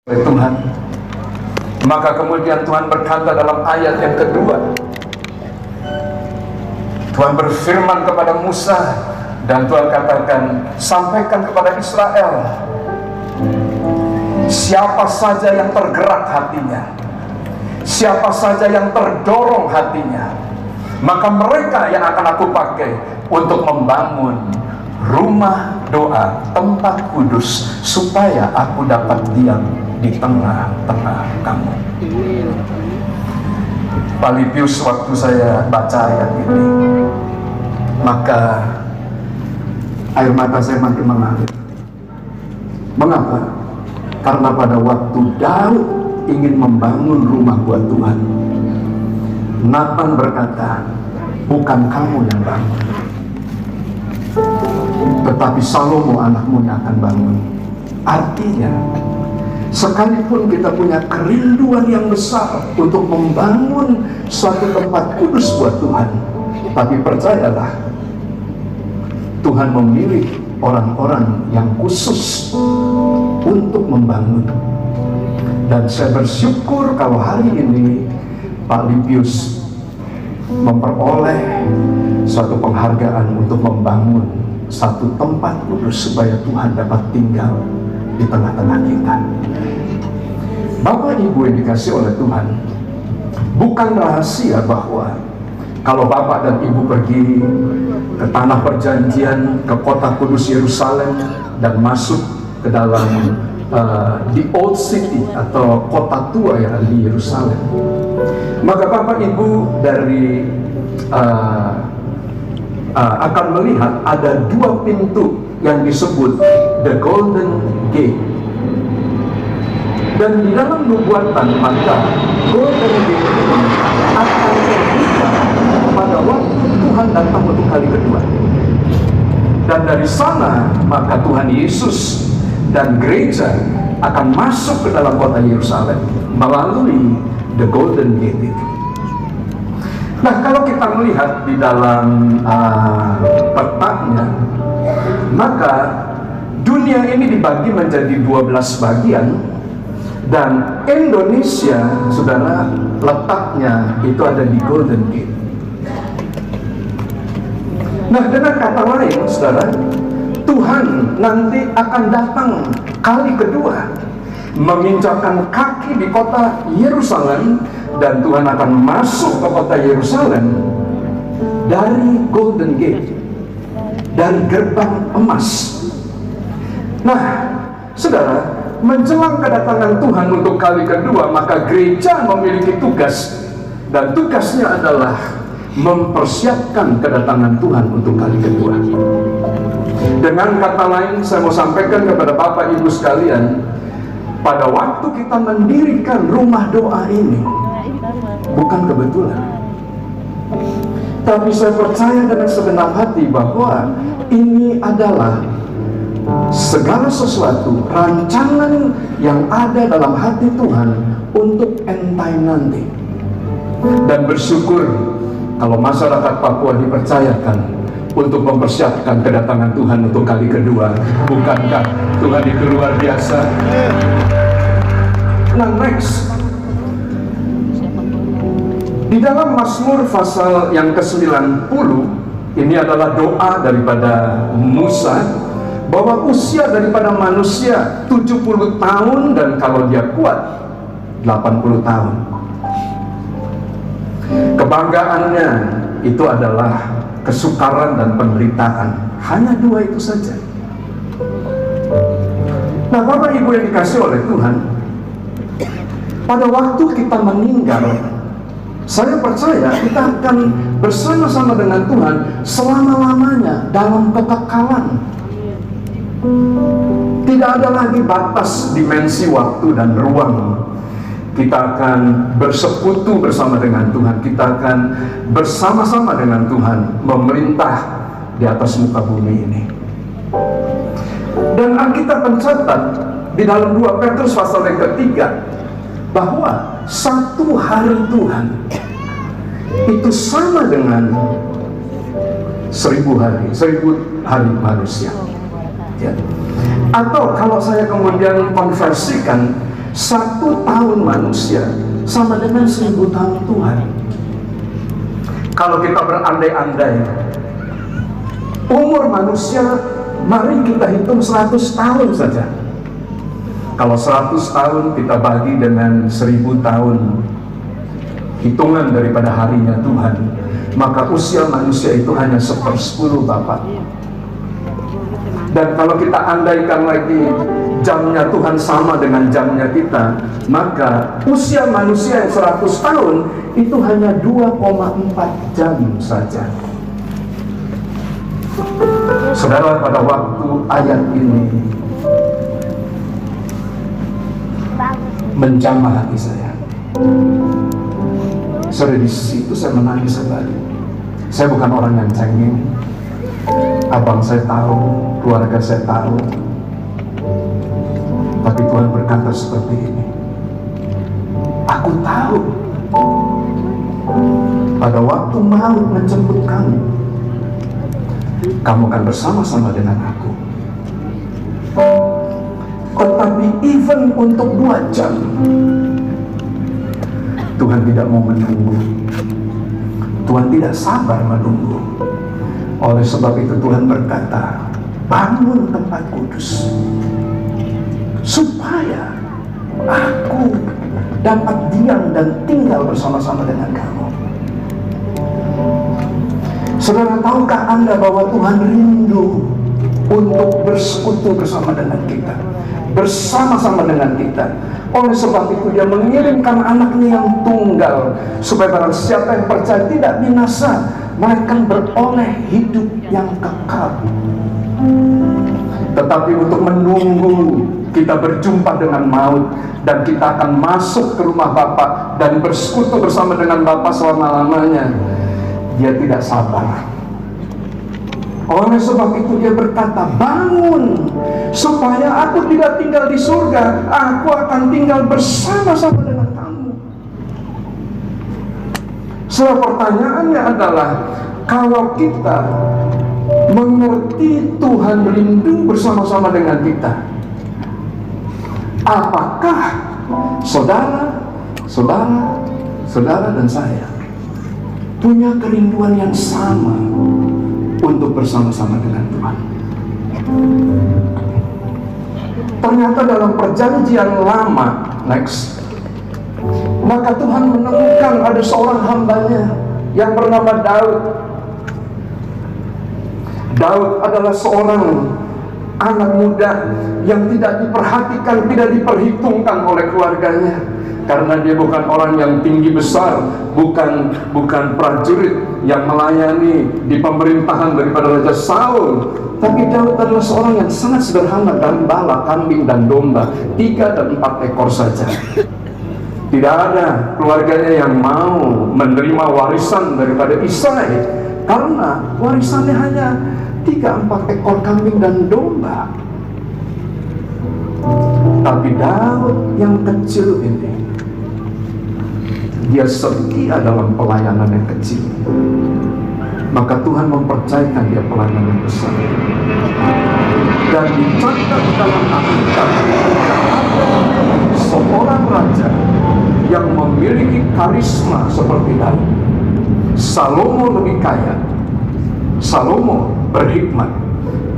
oleh Tuhan. Maka kemudian Tuhan berkata dalam ayat yang kedua, Tuhan berfirman kepada Musa, dan Tuhan katakan, sampaikan kepada Israel, siapa saja yang tergerak hatinya, siapa saja yang terdorong hatinya, maka mereka yang akan aku pakai untuk membangun rumah doa, tempat kudus, supaya aku dapat diam di tengah-tengah kamu. Pak Lipius, waktu saya baca ayat ini, maka air mata saya makin mengalir. Mengapa? Karena pada waktu Daud ingin membangun rumah buat Tuhan, Nathan berkata, bukan kamu yang bangun, tetapi Salomo anakmu yang akan bangun. Artinya, sekalipun kita punya kerinduan yang besar untuk membangun suatu tempat kudus buat Tuhan, tapi percayalah, Tuhan memilih orang-orang yang khusus untuk membangun. Dan saya bersyukur kalau hari ini Pak Lipius memperoleh suatu penghargaan untuk membangun satu tempat kudus supaya Tuhan dapat tinggal di tengah-tengah kita. Bapak Ibu yang dikasih oleh Tuhan, bukan rahasia bahwa kalau Bapak dan Ibu pergi ke tanah perjanjian, ke kota kudus Yerusalem, dan masuk ke dalam the old city atau kota tua yang ada di Yerusalem, maka Bapak Ibu dari akan melihat ada dua pintu yang disebut the Golden Gate. Dan di dalam nubuatan, maka Golden Gate ini akan terbuka pada waktu Tuhan datang untuk kali kedua. Dan dari sana maka Tuhan Yesus dan gereja akan masuk ke dalam kota Yerusalem melalui the Golden Gate itu. Nah, kalau kita melihat di dalam petanya, maka dunia ini dibagi menjadi 12 bagian, dan Indonesia, saudara, letaknya itu ada di Golden Gate. Nah, dengan kata lain, saudara, Tuhan nanti akan datang kali kedua, menginjakkan kaki di kota Yerusalem, dan Tuhan akan masuk ke kota Yerusalem dari Golden Gate, dari gerbang emas. Nah, saudara, menjelang kedatangan Tuhan untuk kali kedua, maka gereja memiliki tugas, dan tugasnya adalah mempersiapkan kedatangan Tuhan untuk kali kedua. Dengan kata lain, saya mau sampaikan kepada Bapak Ibu sekalian, pada waktu kita mendirikan rumah doa ini, bukan kebetulan, tapi saya percaya dengan segenap hati bahwa ini adalah segala sesuatu rancangan yang ada dalam hati Tuhan untuk end time nanti. Dan bersyukur kalau masyarakat Papua dipercayakan untuk mempersiapkan kedatangan Tuhan untuk kali kedua. Bukankah Tuhan itu luar biasa? Nah, next, di dalam Mazmur pasal yang ke-90, ini adalah doa daripada Musa, bahwa usia daripada manusia 70 tahun, dan kalau dia kuat 80 tahun. Kebanggaannya itu adalah kesukaran dan penderitaan. Hanya dua itu saja. Nah, Bapak Ibu yang dikasih oleh Tuhan, pada waktu kita meninggal, saya percaya kita akan bersama-sama dengan Tuhan selama-lamanya dalam kekekalan. Tidak ada lagi batas dimensi waktu dan ruang. Kita akan bersekutu bersama dengan Tuhan. Kita akan bersama-sama dengan Tuhan memerintah di atas muka bumi ini. Dan Alkitab mencatat di dalam 2 Petrus pasal yang ketiga, bahwa satu hari Tuhan itu sama dengan 1000 hari manusia. Ya. Atau kalau saya kemudian konversikan, 1 tahun manusia sama dengan 1000 tahun Tuhan. Kalau kita berandai-andai umur manusia, mari kita hitung 100 tahun saja. Kalau 100 tahun kita bagi dengan 1000 tahun, hitungan daripada harinya Tuhan, maka usia manusia itu hanya 1/10 Bapak. Dan kalau kita andaikan lagi jamnya Tuhan sama dengan jamnya kita, maka usia manusia yang 100 tahun itu hanya 2,4 jam saja. Saudara, pada waktu ayat ini menjamah hati saya. Saudara, di situ saya menangis kembali. Saya bukan orang yang cengeng. Abang saya tahu, keluarga saya tahu. Tapi Tuhan berkata seperti ini. Aku tahu pada waktu maut menjemput kamu, kamu akan bersama-sama dengan aku. Tetapi even untuk 2 jam Tuhan tidak mau menunggu. Tuhan tidak sabar menunggu. Oleh sebab itu Tuhan berkata, bangun tempat kudus supaya aku dapat diam dan tinggal bersama-sama dengan kamu. Saudara, tahukah Anda bahwa Tuhan rindu untuk bersekutu bersama dengan kita, bersama-sama dengan kita. Oleh sebab itu Dia mengirimkan anaknya yang tunggal, supaya barang siapa yang percaya tidak binasa, mereka beroleh hidup yang kekal. Tetapi untuk menunggu kita berjumpa dengan maut, dan kita akan masuk ke rumah Bapa dan bersekutu bersama dengan Bapa selama-lamanya, Dia tidak sabar. Oleh sebab itu Dia berkata, bangun supaya aku tidak tinggal di surga, aku akan tinggal bersama-sama dengan kamu. So, pertanyaannya adalah, kalau kita mengerti Tuhan rindu bersama-sama dengan kita, apakah saudara dan saya punya kerinduan yang sama untuk bersama-sama dengan Tuhan? Ternyata dalam perjanjian lama, maka Tuhan menemukan ada seorang hambanya yang bernama Daud. Daud adalah seorang anak muda yang tidak diperhatikan, tidak diperhitungkan oleh keluarganya, karena dia bukan orang yang tinggi besar, bukan prajurit yang melayani di pemerintahan daripada Raja Saul. Tapi Daud adalah seorang yang sangat sederhana, gembala kambing dan domba, 3 dan 4 ekor saja. Tidak ada keluarganya yang mau menerima warisan daripada Isai, karena warisannya hanya 3-4 ekor kambing dan domba. Tapi Daud yang kecil ini, dia setia dalam pelayanan yang kecil, maka Tuhan mempercayakan dia pelayanan yang besar. Dan dicatat dalam Alkitab, seorang raja yang memiliki karisma seperti Daud. Salomo lebih kaya, Salomo berhikmat,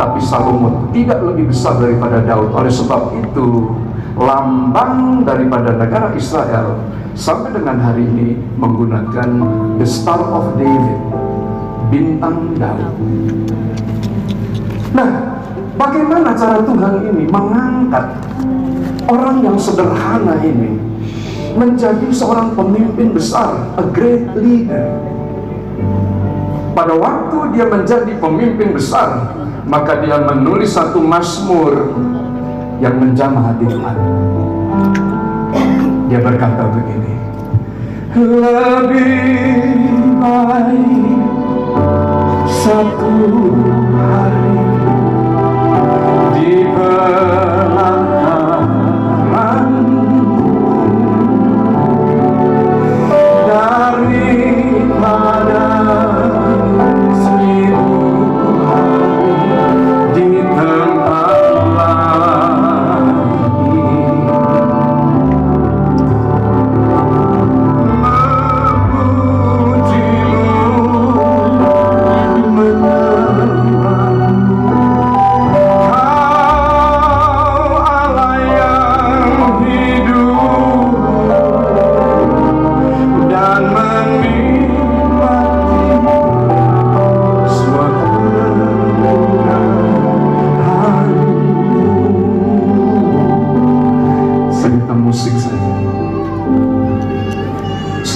tapi Salomo tidak lebih besar daripada Daud. Oleh sebab itu, lambang daripada negara Israel sampai dengan hari ini menggunakan the Star of David, bintang Daud. Nah, bagaimana cara Tuhan ini mengangkat orang yang sederhana ini menjadi seorang pemimpin besar, a great leader? Pada waktu dia menjadi pemimpin besar, maka dia menulis satu mazmur yang menjamah hati Tuhan. Dia berkata begini, lebih baik satu hari di belakang daripada 1000 hari di tempat lain.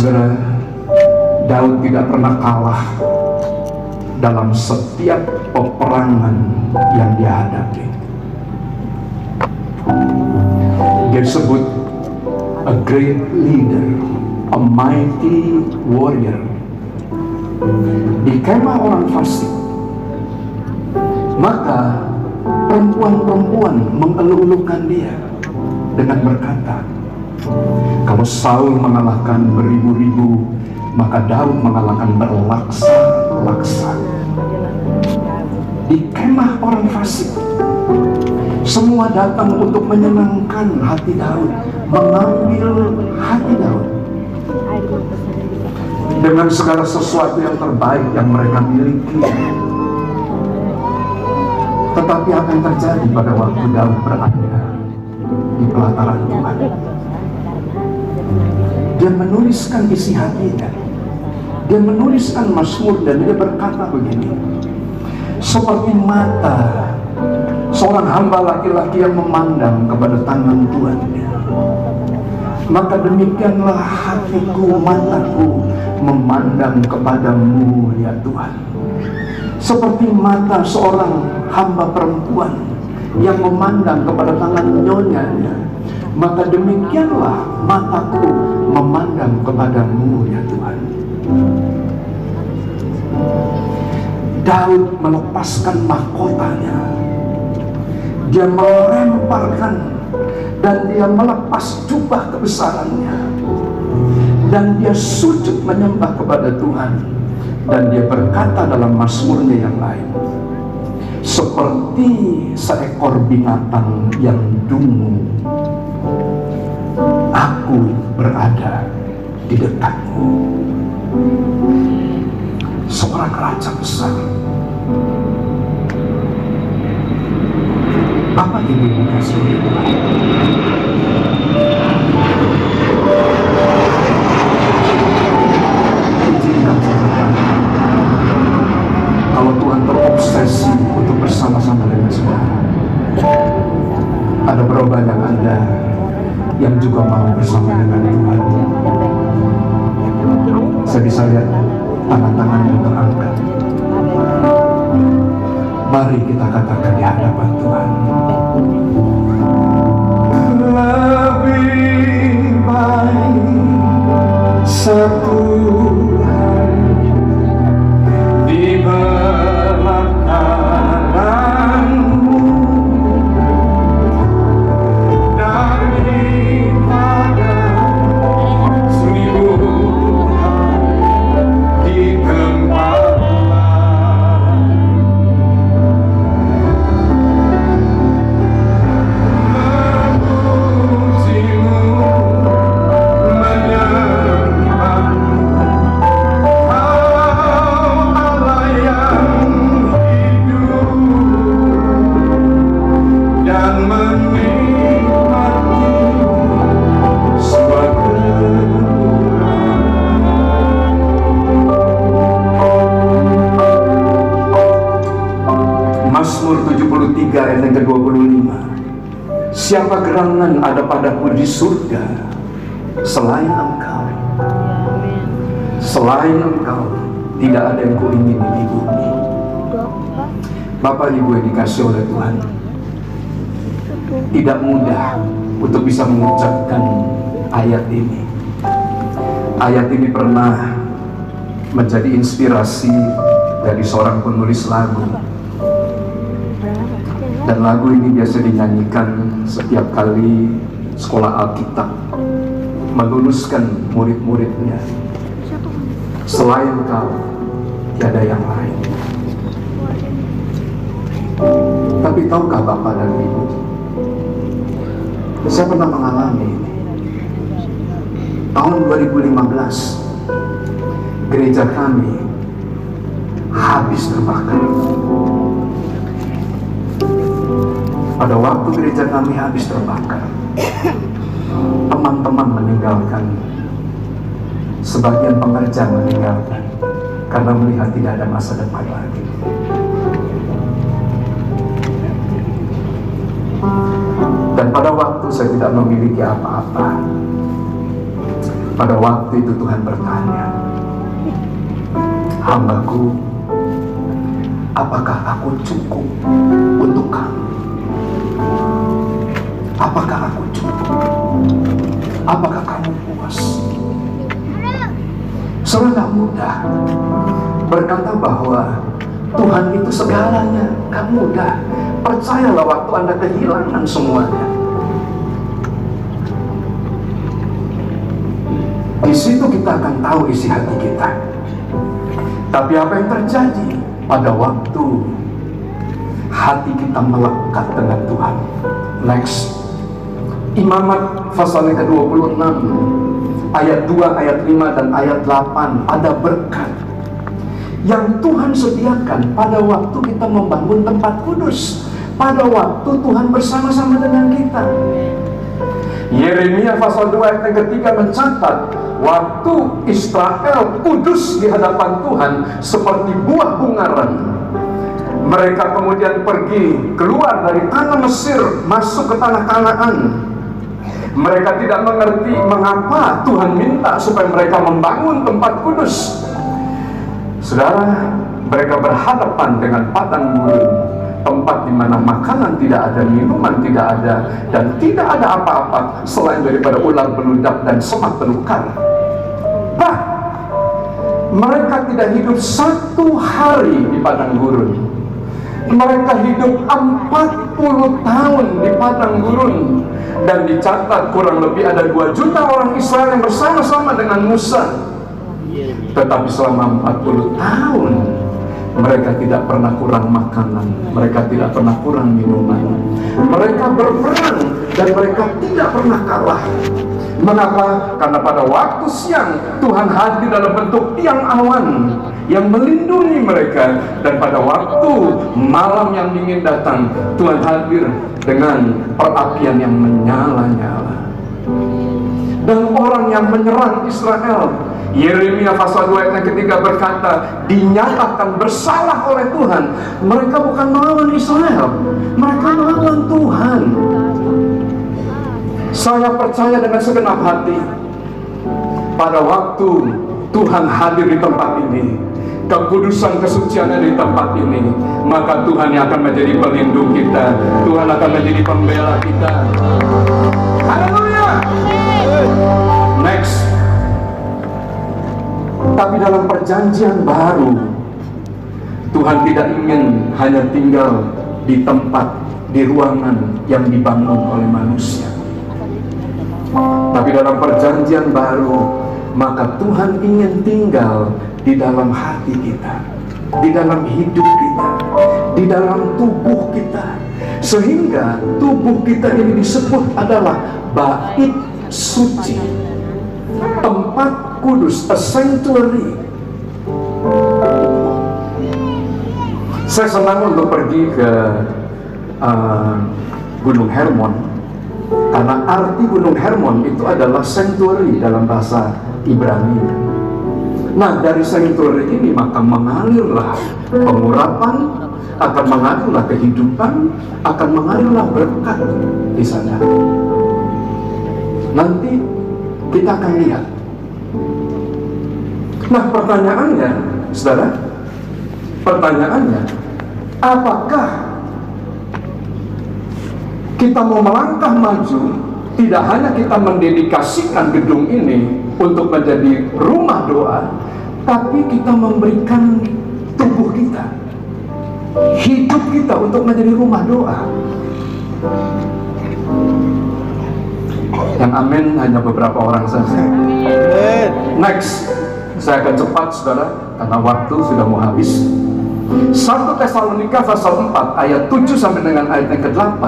Saudara, Daud tidak pernah kalah dalam setiap peperangan yang dia hadapi. Dia disebut a great leader, a mighty warrior. Di kemah orang fasik, maka perempuan-perempuan mengeluh-elukan dia dengan berkata, kalau Saul mengalahkan beribu-ribu, maka Daud mengalahkan berlaksa-laksa. Di kemah orang fasik, semua datang untuk menyenangkan hati Daud, mengambil hati Daud dengan segala sesuatu yang terbaik yang mereka miliki. Tetapi apa yang terjadi pada waktu Daud berada di pelataran Tuhan? Dia menuliskan isi hatinya, dia menuliskan Mazmur, dan dia berkata begini, seperti mata seorang hamba laki-laki yang memandang kepada tangan Tuhannya, maka demikianlah hatiku, mataku memandang kepadamu ya Tuhan. Seperti mata seorang hamba perempuan yang memandang kepada tangan nyonyanya, maka demikianlah mataku memandang kepadamu ya Tuhan. Daud melepaskan mahkotanya, dia melemparkan dan dia melepas jubah kebesarannya, dan dia sujud menyembah kepada Tuhan. Dan dia berkata dalam Mazmurnya yang lain, seperti seekor binatang yang dungu, aku berada di dekatmu. Seorang raja besar. Bapak Ibu yang dikasihi oleh Tuhan, izinkan saya berkata, kalau Tuhan terobsesi untuk bersama-sama dengan saudara, ada berapa banyak Anda yang juga mau bersama dengan Tuhan? Saya bisa lihat tangan-tangan yang terangkat. Mari kita katakan di hadapan Tuhan, lebih baik satu hari di belakangmu daripada 1000 hari di tempat Mazmur 73 ayat yang ke-25. Siapa gerangan ada padaku di surga selain Engkau? Selain Engkau tidak ada yang kuingini di bumi. Bapak Ibu yang dikasihi oleh Tuhan, tidak mudah untuk bisa mengucapkan ayat ini. Ayat ini pernah menjadi inspirasi dari seorang penulis lagu. Dan lagu ini biasa dinyanyikan setiap kali sekolah Alkitab meluluskan murid-muridnya. Selain Kau, tiada yang lain. Tapi tahukah Bapak dan Ibu, saya pernah mengalami ini. Tahun 2015, gereja kami habis terbakar. Pada waktu gereja kami habis terbakar, teman-teman meninggalkan, sebagian pengerja meninggalkan, karena melihat tidak ada masa depan lagi. Dan pada waktu saya tidak memiliki apa-apa, Pada waktu itu Tuhan bertanya, "Hambaku, apakah aku cukup untuk kamu? Apakah aku cukup? Apakah kamu puas?" Saudara, gak mudah berkata bahwa Tuhan itu segalanya. Gak mudah. Percayalah waktu Anda kehilangan semuanya, di situ kita akan tahu isi hati kita. Tapi apa yang terjadi pada waktu hati kita melekat dengan Tuhan? Next, Imamat pasal yang ke-26 ayat 2, ayat 5 dan ayat 8. Ada berkat yang Tuhan sediakan pada waktu kita membangun tempat kudus, pada waktu Tuhan bersama-sama dengan kita. Yeremia pasal 2 ayat yang ketiga mencatat, waktu Israel kudus di hadapan Tuhan seperti buah bungaran. Mereka kemudian pergi keluar dari tanah Mesir masuk ke tanah Kanaan. Mereka tidak mengerti mengapa Tuhan minta supaya mereka membangun tempat kudus. Saudara, mereka berhadapan dengan padang gurun, tempat di mana makanan tidak ada, minuman tidak ada, dan tidak ada apa-apa selain daripada ular beludak dan semak belukar. Bah, mereka tidak hidup 1 hari di padang gurun. Mereka hidup 40 tahun di padang gurun. Dan dicatat kurang lebih ada 2 juta orang Israel yang bersama-sama dengan Musa. Tetapi selama 40 tahun mereka tidak pernah kurang makanan, mereka tidak pernah kurang minuman. Mereka berperang dan mereka tidak pernah kalah. Mengapa? Karena pada waktu siang Tuhan hadir dalam bentuk tiang awan yang melindungi mereka, dan pada waktu malam yang dingin datang, Tuhan hadir dengan perapian yang menyala-nyala. Dan orang yang menyerang Israel, Yeremia pasal 2 ayat yang ketiga berkata, dinyatakan bersalah oleh Tuhan. Mereka bukan melawan Israel, mereka melawan Tuhan. Saya percaya dengan segenap hati, pada waktu Tuhan hadir di tempat ini, kekudusan kesuciannya di tempat ini, maka Tuhan yang akan menjadi pelindung kita, Tuhan akan menjadi pembela kita. Haleluya. Next. Tapi dalam perjanjian baru, Tuhan tidak ingin hanya tinggal di tempat, di ruangan yang dibangun oleh manusia. Tapi dalam perjanjian baru, maka Tuhan ingin tinggal di dalam hati kita, di dalam hidup kita, di dalam tubuh kita. Sehingga tubuh kita ini disebut adalah bait suci, tempat kudus, a sanctuary. Saya senang untuk pergi ke Gunung Hermon, karena arti Gunung Hermon itu adalah sanctuary dalam bahasa Ibrani. Nah, dari sanctuary ini maka mengalirlah pengurapan, akan mengalirlah kehidupan, akan mengalirlah berkat di sana. Nanti kita akan lihat. Nah, pertanyaannya, saudara, apakah kita mau melangkah maju, tidak hanya kita mendedikasikan gedung ini untuk menjadi rumah doa, tapi kita memberikan tubuh kita, hidup kita untuk menjadi rumah doa? Yang amin hanya beberapa orang saja. Next, saya akan cepat saudara, karena waktu sudah mau habis. 1 Tesalonika pasal 4 ayat 7 sampai dengan ayat yang ke-8.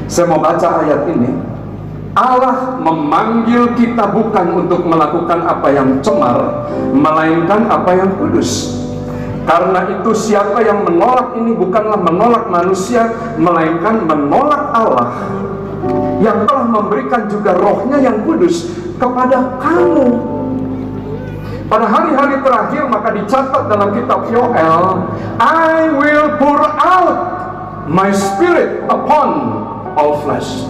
Saya mau baca ayat ini. Allah memanggil kita bukan untuk melakukan apa yang cemar, melainkan apa yang kudus. Karena itu siapa yang menolak ini bukanlah menolak manusia, melainkan menolak Allah yang telah memberikan juga rohnya yang kudus kepada kamu. Pada hari-hari terakhir maka dicatat dalam kitab Yoel, I will pour out my spirit upon all flesh.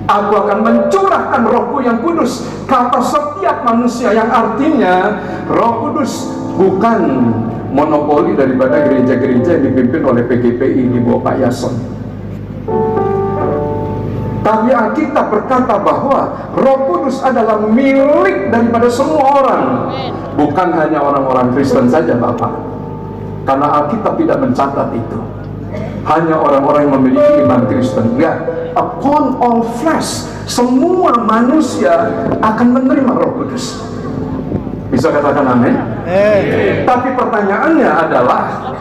Aku akan mencurahkan Rohku yang kudus ke atas setiap manusia, yang artinya Roh Kudus bukan monopoli daripada gereja-gereja yang dipimpin oleh PGPI di bawah Pak Yason. Tapi Alkitab berkata bahwa Roh Kudus adalah milik daripada semua orang, bukan hanya orang-orang Kristen saja, Bapak. Karena Alkitab tidak mencatat itu. Hanya orang-orang yang memiliki iman Kristen. Ya, upon all flesh, semua manusia akan menerima Roh Kudus. Bisa katakan amin? Tapi pertanyaannya adalah,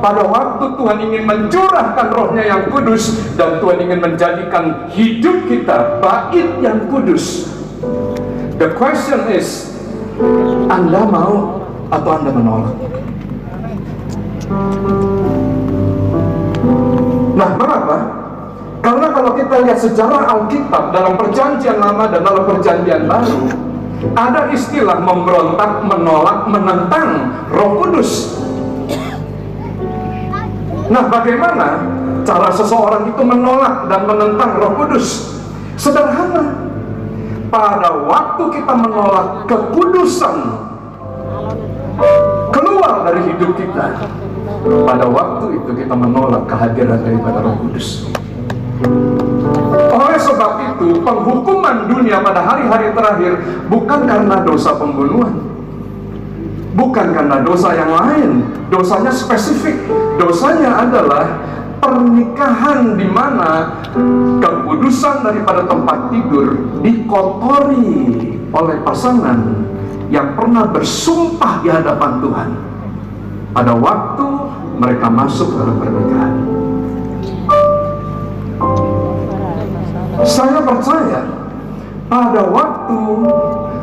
pada waktu Tuhan ingin mencurahkan Rohnya yang kudus, dan Tuhan ingin menjadikan hidup kita bait yang kudus, the question is, Anda mau atau Anda menolak? Nah, mengapa? Karena kalau kita lihat sejarah Alkitab dalam Perjanjian Lama dan dalam Perjanjian Baru, ada istilah memberontak, menolak, menentang Roh Kudus. Nah, bagaimana cara seseorang itu menolak dan menentang Roh Kudus? Sederhana. Pada waktu kita menolak kekudusan keluar dari hidup kita, pada waktu itu kita menolak kehadiran daripada Roh Kudus. Oleh sebab itu, penghukuman dunia pada hari-hari terakhir bukan karena dosa pembunuhan, bukan karena dosa yang lain. Dosanya spesifik. Dosanya adalah pernikahan di mana kekudusan daripada tempat tidur dikotori oleh pasangan yang pernah bersumpah di hadapan Tuhan pada waktu mereka masuk dalam pernikahan. Saya percaya pada waktu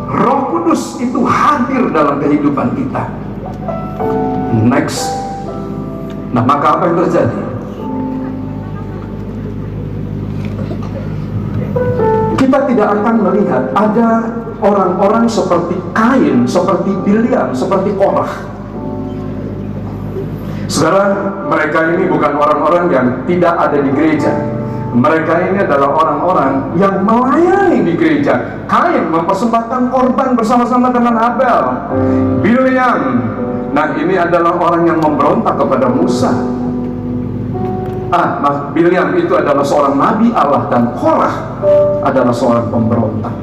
Roh Kudus itu hadir dalam kehidupan kita, next, nah maka apa yang terjadi? Kita tidak akan melihat ada orang-orang seperti Kain, seperti Bileam, seperti Korah. Saudara, mereka ini bukan orang-orang yang tidak ada di gereja. Mereka ini adalah orang-orang yang melayani di gereja. Kain mempersembahkan korban bersama-sama dengan Abel. Bileam, nah ini adalah orang yang memberontak kepada Musa. Bileam itu adalah seorang nabi Allah, dan Korah adalah seorang pemberontak.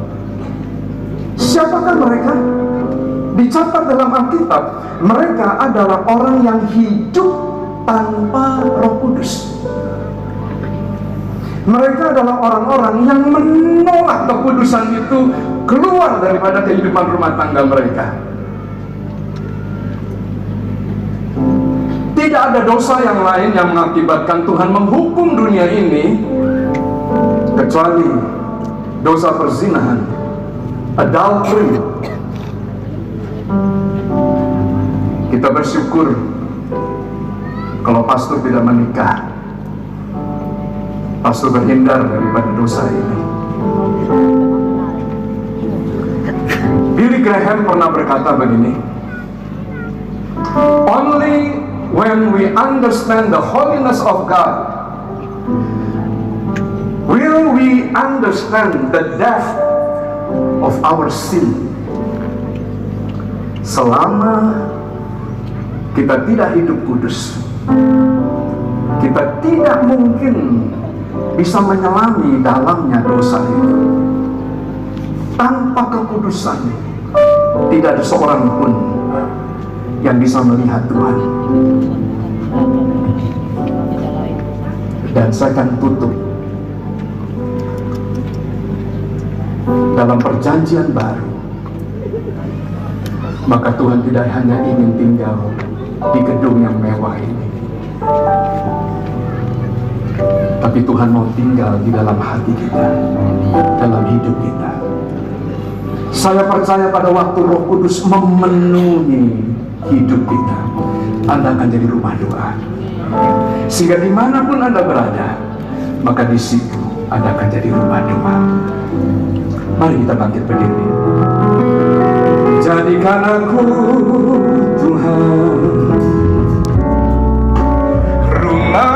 Siapakah mereka? Dicatat dalam Alkitab, mereka adalah orang yang hidup tanpa Roh Kudus. Mereka adalah orang-orang yang menolak kekudusan itu keluar daripada kehidupan rumah tangga mereka. Tidak ada dosa yang lain yang mengakibatkan Tuhan menghukum dunia ini kecuali dosa perzinahan, adultery. Kita bersyukur kalau pastor tidak menikah. Pastor berhindar daripada dosa ini. Billy Graham pernah berkata begini, only when we understand the holiness of God will we understand the depth of our sin. Selama kita tidak hidup kudus, kita tidak mungkin bisa menyelami dalamnya dosa itu. Tanpa kekudusan, tidak ada seorang pun yang bisa melihat Tuhan. Dan saya akan tutup. Dalam perjanjian baru, maka Tuhan tidak hanya ingin tinggal di gedung yang mewah ini, tapi Tuhan mau tinggal di dalam hati kita, dalam hidup kita. Saya percaya pada waktu Roh Kudus memenuhi hidup kita, Anda akan jadi rumah doa. Sehingga dimanapun Anda berada, maka di situ Anda akan jadi rumah doa. Mari kita bangkit berdiri. Jadikan aku, Tuhan, rumah doa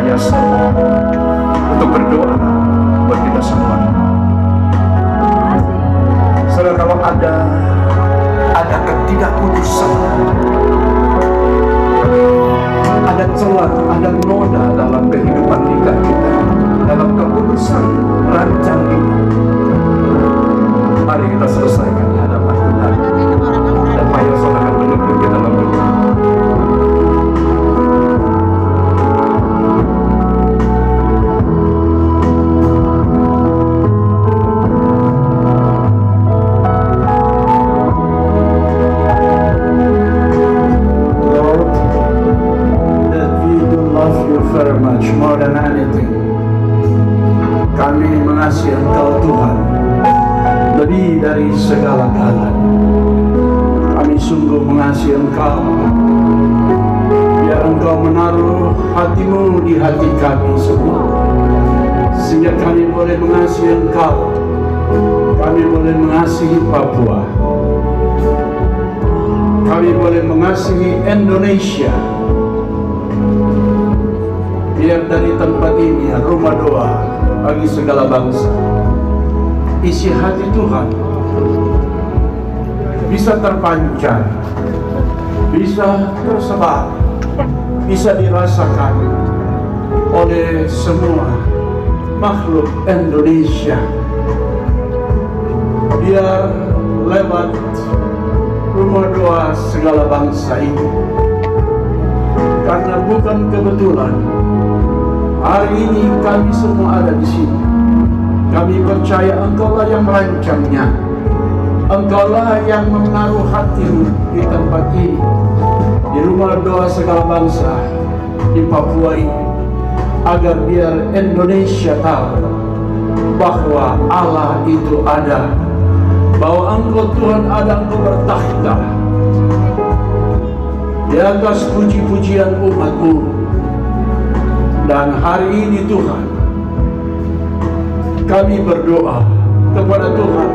yayasan untuk berdoa buat kita semua. Saudara, kalau ada ketidakkudusan, ada celah, ada noda dalam kehidupan nikah kita, dalam kekudusan rancang ini, mari kita selesaikan di hadapan Tuhan. Dan Pak Yoson akan menuntun kita dalam doa. Very much more than anything, kami mengasihi Engkau Tuhan lebih dari segala-galanya. Kami sungguh mengasihi Engkau. Biar Engkau menaruh hati-Mu di hati kami semua, sehingga kami boleh mengasihi Engkau. Kami boleh mengasihi Papua. Kami boleh mengasihi Indonesia. Biar dari tempat ini rumah doa bagi segala bangsa, isi hati Tuhan bisa terpancar, bisa tersebar, bisa dirasakan oleh semua makhluk Indonesia. Biar lewat rumah doa segala bangsa ini, karena bukan kebetulan hari ini kami semua ada di sini. Kami percaya Engkaulah yang merancangnya. Engkaulah yang menaruh hati-Mu di tempat ini, di rumah doa segala bangsa di Papua ini, agar biar Indonesia tahu bahwa Allah itu ada, bahwa Engkau Tuhan ada, Engkau bertakhta di atas puji-pujian umat-Mu. Dan hari ini Tuhan, kami berdoa kepada Tuhan,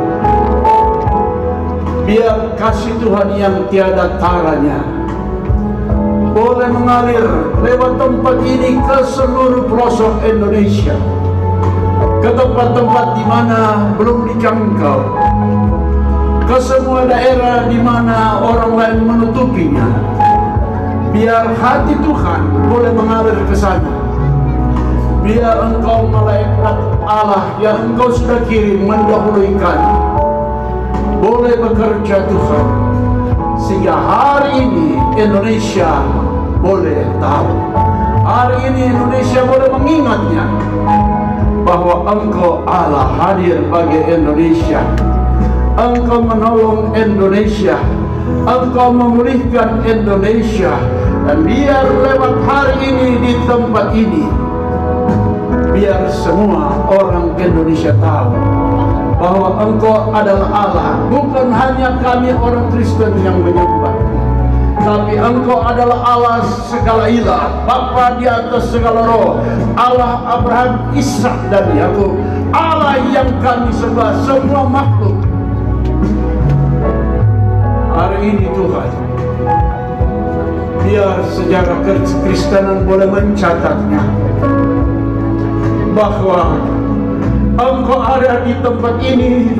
biar kasih Tuhan yang tiada taranya boleh mengalir lewat tempat ini ke seluruh pelosok Indonesia, ke tempat-tempat di mana belum dijangkau, ke semua daerah di mana orang lain menutupinya. Biar hati Tuhan boleh mengalir ke sana. Biar Engkau malaikat Allah yang Engkau sudah kirim mendahului kami boleh bekerja Tuhan, sehingga hari ini Indonesia boleh tahu, hari ini Indonesia boleh mengingatnya bahwa Engkau Allah hadir bagi Indonesia. Engkau menolong Indonesia, Engkau memulihkan Indonesia. Dan biar lewat hari ini di tempat ini, biar semua orang Indonesia tahu bahwa Engkau adalah Allah. Bukan hanya kami orang Kristen yang menyembah, tapi Engkau adalah Allah segala ilah, Bapa di atas segala roh, Allah Abraham, Ishak dan Yakub, Allah yang kami sembah semua makhluk. Hari ini Tuhan, biar sejarah Kekristenan boleh mencatatnya bahwa Engkau ada di tempat ini,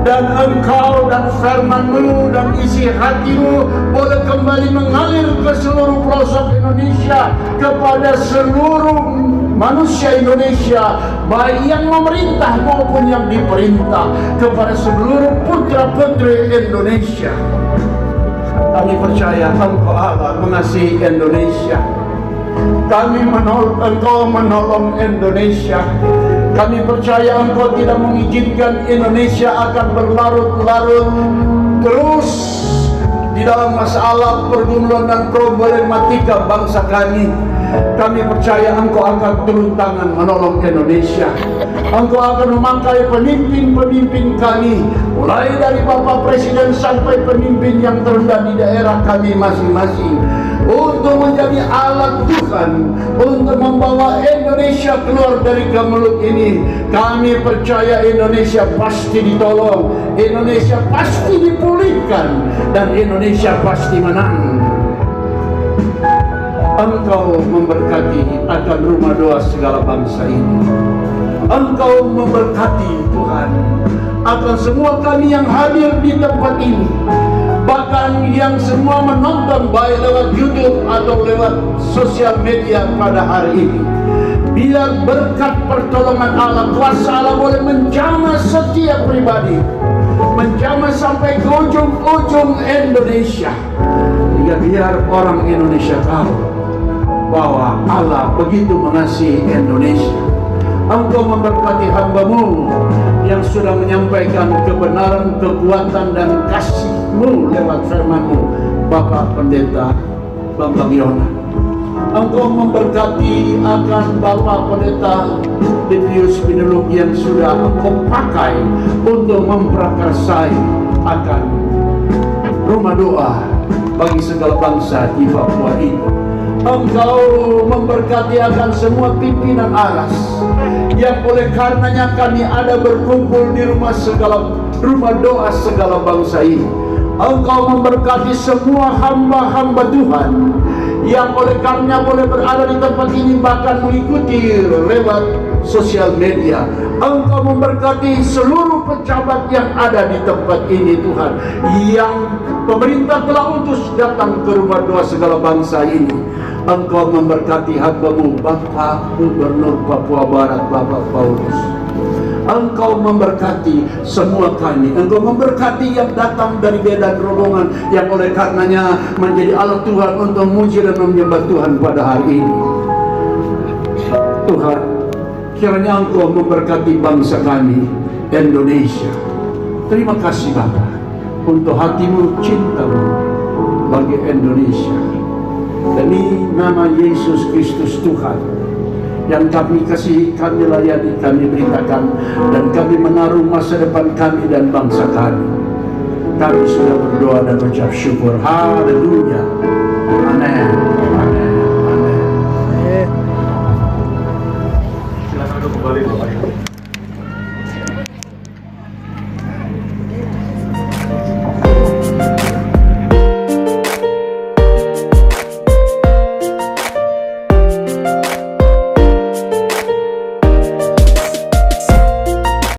dan Engkau dan firman-Mu dan isi hati-Mu boleh kembali mengalir ke seluruh pelosok Indonesia, kepada seluruh manusia Indonesia, baik yang memerintah maupun yang diperintah, kepada seluruh putra-putri Indonesia. Kami percaya Engkau Allah mengasihi Indonesia. Engkau menolong Indonesia. Kami percaya Engkau tidak mengizinkan Indonesia akan berlarut-larut terus di dalam masalah pergumulan dan problematika bangsa kami. Kami percaya Engkau akan turun tangan menolong Indonesia. Engkau akan memakai pemimpin-pemimpin kami, mulai dari Bapak Presiden sampai pemimpin yang terendah di daerah kami masing-masing, untuk menjadi alat Tuhan untuk membawa Indonesia keluar dari kemelut ini. Kami percaya Indonesia pasti ditolong, Indonesia pasti dipulihkan, dan Indonesia pasti menang. Engkau memberkati akan rumah doa segala bangsa ini. Engkau memberkati Tuhan akan semua kami yang hadir di tempat ini, bahkan yang semua menonton baik lewat YouTube atau lewat sosial media pada hari ini. Biar berkat pertolongan Allah, kuasa Allah boleh menjamah setiap pribadi, menjamah sampai ke ujung-ujung Indonesia, hingga biar orang Indonesia tahu bahwa Allah begitu mengasihi Indonesia. Engkau memberkati hamba-Mu yang sudah menyampaikan kebenaran, kekuatan, dan kasih-Mu lewat firman-Mu, Bapak Pendeta Bambang Yona. Engkau memberkati akan Bapak Pendeta Didius Pinuluk yang sudah Engkau pakai untuk memprakarsai akan rumah doa bagi segala bangsa di Papua ini. Engkau memberkati akan semua pimpinan ARAS yang oleh karenanya kami ada berkumpul di rumah doa segala bangsa ini. Engkau memberkati semua hamba-hamba Tuhan yang oleh karenanya boleh berada di tempat ini, bahkan mengikuti lewat sosial media. Engkau memberkati seluruh pejabat yang ada di tempat ini, Tuhan, yang pemerintah telah utus datang ke rumah doa segala bangsa ini. Engkau memberkati hamba-Mu Bapak Gubernur Papua Barat, Bapak Paulus. Engkau memberkati semua kami. Engkau memberkati yang datang dari beda rombongan yang oleh karenanya menjadi alat Tuhan untuk memuji dan menyembah Tuhan pada hari ini. Tuhan, kiranya Engkau memberkati bangsa kami, Indonesia. Terima kasih Bapa untuk hati-Mu, cinta-Mu bagi Indonesia. Demi nama Yesus Kristus Tuhan yang kami kasihi, kami layani, kami beritakan, dan kami menaruh masa depan kami dan bangsa kami. Kami sudah berdoa dan ucap syukur. Haleluya. Amin.